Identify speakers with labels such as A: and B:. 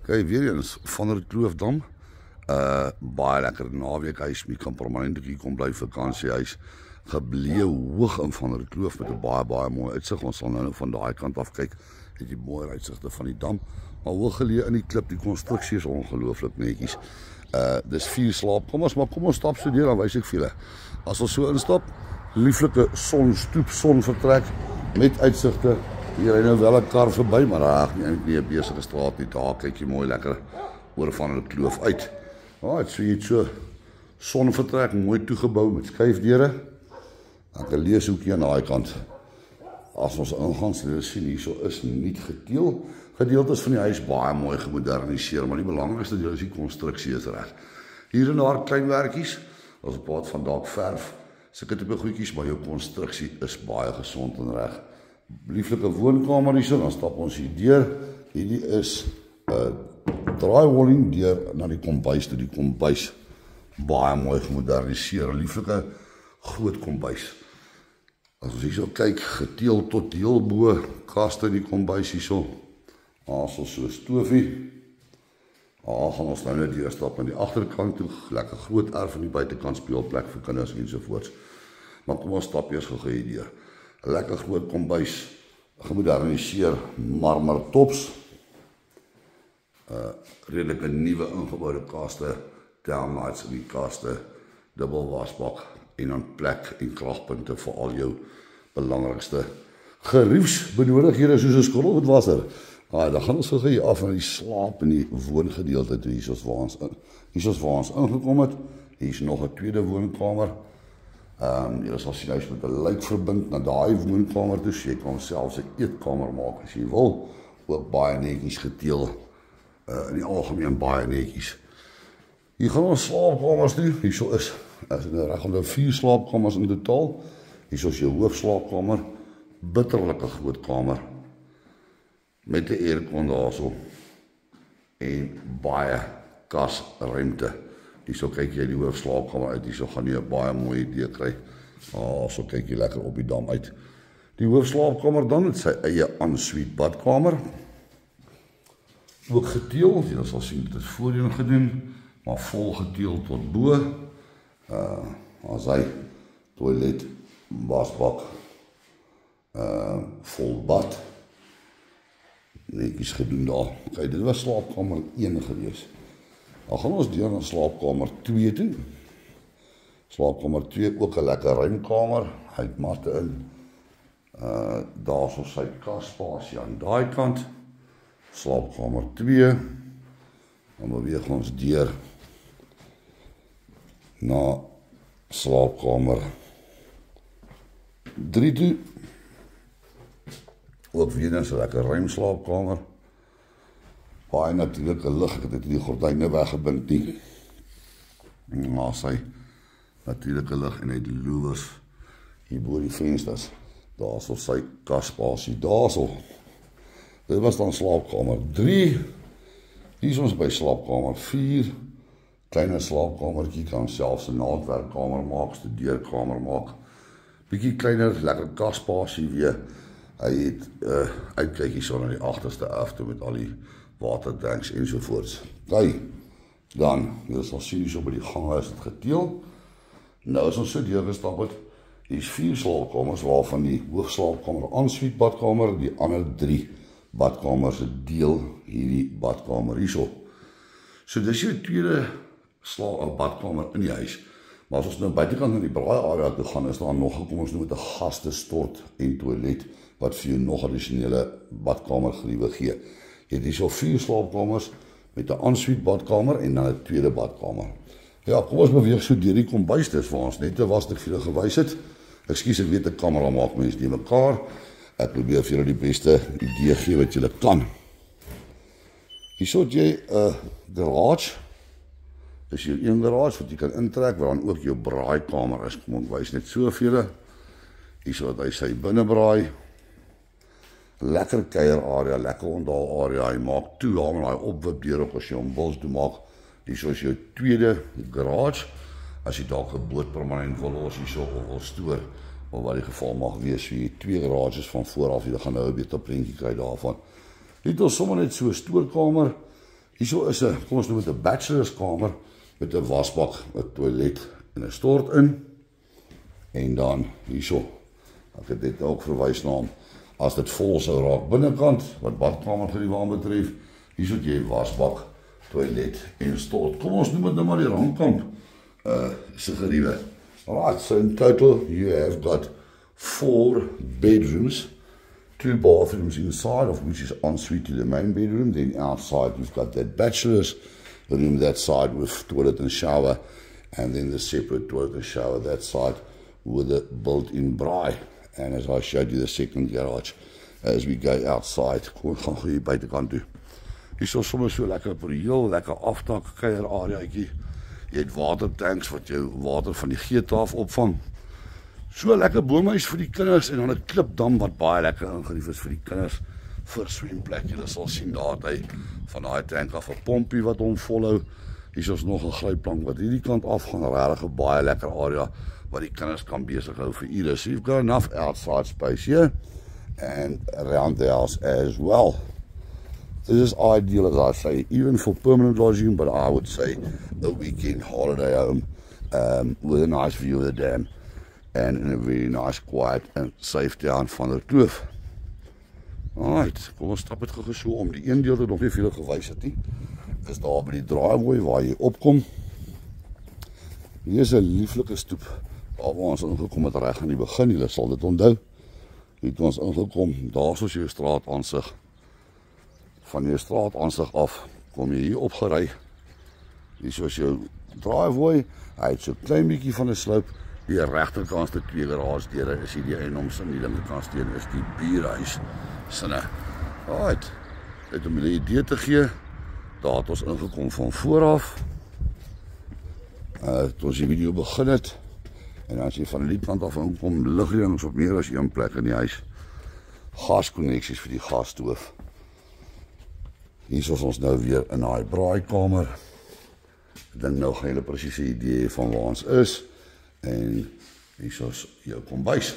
A: Kijk, weer eens van der Kloofdam. Baie lekker naweekhuis, jy kan permanent hier kom bly vakansiehuis. Gebleë hoog in van der Kloof met 'n baie mooi uitsig. Ons sal nou van daai kant af kyk. Het die mooi uitsigte van die dam. Maar hoog geleë in die klip, die konstruksie is ongelooflik netjies. Dis 4 slaapkamers, maar kom ons stap so deur, dan wys ek vir julle. As ons so instap, lieflike sonstoep, sonvertrek met uitsigte. Hier ry nou wel 'n kar verby, maar daar is nie 'n besige straat nie. Daar kyk jy mooi lekker oor van die kloof uit. Dit so iets so sonvertrek, mooi toegebou met skuifdeure. Dan 'n leeshoekie aan daai kant. As ons ingaan, sal jy sien hierso is nie geteel. Gedeeltes van die huis baie mooi gemoderniseer, maar die belangrikste deel is die konstruksie is reg. Hier en daar klein werkies, as 'n paar van dalk verf, sulke tipe goedjies, maar jou konstruksie is baie gesond en reg. Lieflike woonkamer hierso, dan stap ons hier deur. Hierdie is 'n drywalling deur na die kombuis toe. Die kombuis baie mooi gemoderniseer, lieflike groot kombuis. As ons hierso kyk, geteel tot heel bo, kaste in die kombuis hierso. So 'n stoofie. Gaan ons nou net deur stap aan die agterkant toe, lekker groot erf aan die buitekant, speelplek vir kinders ensovoorts. Maar kom ons stap eers gou hier deur. 'n Lekker groot kombuis, gemoderniseer, marmer tops. Redelike nuwe ingeboude kaste, downlights in die kaste, dubbel wasbak en dan plek en kragpunte vir al jou belangrikste geriefsbenodigdhede soos 'n skottel met wasser. Dan gaan ons hier af aan die slaap en die woongedeelte toe. Hier is waar ons ingekom het. Hier is nog 'n tweede woonkamer. Jy sal sien huis met 'n luik verbind na daai woonkamer toe. Jy kan selfs 'n eetkamer maak as jy wil. Ook baie netjies geteel. In die algemeen baie netjies. Hier gaan ons slaapkamers toe. Hierso is reg onder 4 slaapkamers in totaal. Hierso is jou hoofslaapkamer. Bitterlike groot kamer. Met 'n aircon daarso. En baie kasruimte. Hierso kyk jy die hoofslaapkamer uit. Hierso gaan jy 'n baie mooi idee kry. So kyk jy lekker op die dam uit. Die hoofslaapkamer dan het sy eie ensuite badkamer. Ook geteel, jy sal sien dit is voorheen gedoen, maar vol geteel tot bo. As hy toilet, wasbak, vol bad. Netjies gedoen daar. Kijk, dit was slaapkamer 1 gewees. Dan gaan ons deur na slaapkamer 2 toe. Slaapkamer 2 ook 'n lekker ruimkamer. Hy het matte in. Daar is sy kasspasie aan daai kant. Slaapkamer 2. Dan beweeg ons deur na slaapkamer 3 toe. Ook weer 'n lekker ruim slaapkamer. Baie natuurlike lig, ek het dit die gordyne weggebind nie. Maar sy natuurlike lig en hy louvers hier bo die vensters. Daar is sy kasspasie daarso. Dit was dan slaapkamer 3. Hier is ons by slaapkamer 4. Kleine slaapkamertjie, kan selfs 'n naaldwerkkamer maak, studeerkamer maak. Bietjie kleiner, lekker kasspasie weer. Hy het uitkyk hier so na die agterste erf toe met al die watertanks ensovoorts. Dan, jy sal sien hier so by die gange is dit geteel. Nou as ons so deurgestap het, hier is 4 slaapkamers, waarvan die hoofslaapkamer ensuite badkamer, die ander 3 badkamers deel hierdie badkamer hierso. So dis jou tweede badkamer in die huis. Maar as ons nou buitekant in die braai area toe gaan, is daar nog, kom ons noem met 'n gastestort en toilet, wat vir jou nog addisionele badkamergeriewe gee. Jy het hierso 4 slaapkamers met 'n ensuite badkamer en dan 'n tweede badkamer. Ja, kom ons beweeg so deur die kombuis, dis waar ons net was ek vir julle gewys het. Ekskuus, ek weet 'n kamera maak mense die mekaar. Ek probeer vir julle die beste idee gee wat julle kan. Hierso het jy 'n garage. Dis hier een garage wat jy kan intrek, waar dan ook jou braaikamer is. Kom ek wys net so vir julle. Hierso het hy sy binnebraai. Lekker kuier area, lekker onthaal area. Hy maak toe, hang daai opwip deur op as jy hom wil toe maak. Hierso is jou tweede garage. As jy dalk 'n boot permanent wil los hierso of wil stoor, of wat die geval mag wees, so jy 2 garages van vooraf, jy gaan nou 'n beter prentjie kry daarvan. Hier het ons sommer net so 'n stoorkamer. Hierso is kom ons noem dit 'n bachelorskamer met 'n wasbak, 'n toilet en 'n stort in. En dan hierso, ek het dit ook verwys na hom, as dit vol sou raak binnekant, wat badkamer geriewe aanbetref, hierso het jy wasbak, toilet en stort. Kom ons noem dit nou maar die randkamp se geriewe. Alright, so in total you have got 4 bedrooms, 2 bathrooms inside, of which is ensuite to the main bedroom. Then outside we've got that bachelor's room that side with toilet and shower, and then the separate toilet and shower that side with a built-in braai. And as I showed you the second garage, as we go outside, kom ons gaan hier buitekant toe. Hier is sommer so lekker op die heel lekker aftak kuier areaatjie. Jy het watertanks wat jou water van die geetaf opvang. So lekker boomhuis vir die kinders en dan 'n klipdam wat baie lekker ingerief is vir die kinders vir swemplek. Julle sal sien daar hy van daai tank af 'n pompie wat hom volhou. Hier is nog 'n glyplank wat hierdie kant af gaan, regtig 'n baie lekker area waar die kinders kan besig hou vir ure. So you've got enough outside space here and around the house as well. This is ideal, as I say, even for permanent lodging, but I would say a weekend holiday home with a nice view of the dam and in a very nice, quiet and safe town van der Kloof. Alright, kom ons stap het gou so om. Die een deel wat nog nie veel gewys het nie, is daar by die driveway waar jy opkom. Hier is 'n lieflike stoep waar ons ingekom het reg aan die begin. Julle sal dit onthou. Hier het ons ingekom, daar soos jou straataansig. Van jou straataansig af kom jy hier opgery. Hier soos jou driveway, hy het so klein bietjie van 'n slope. Die regterkant se 2 garagedeure is hier die eienoomse, en die linkerkant steen is die buurhuis sinne. Alright, net om julle 'n idee te gee, daar het ons ingekom van vooraf. Toe ons die video begin het, en as jy van die kant af inkom, lig jy ons op meer as een plek in die huis. Gaskonneksies vir die gasstoof. Hier is ons nou weer in daai braaikamer. Ek dink nou gaan julle presies 'n idee van waar ons is. En hier is jou kombuis.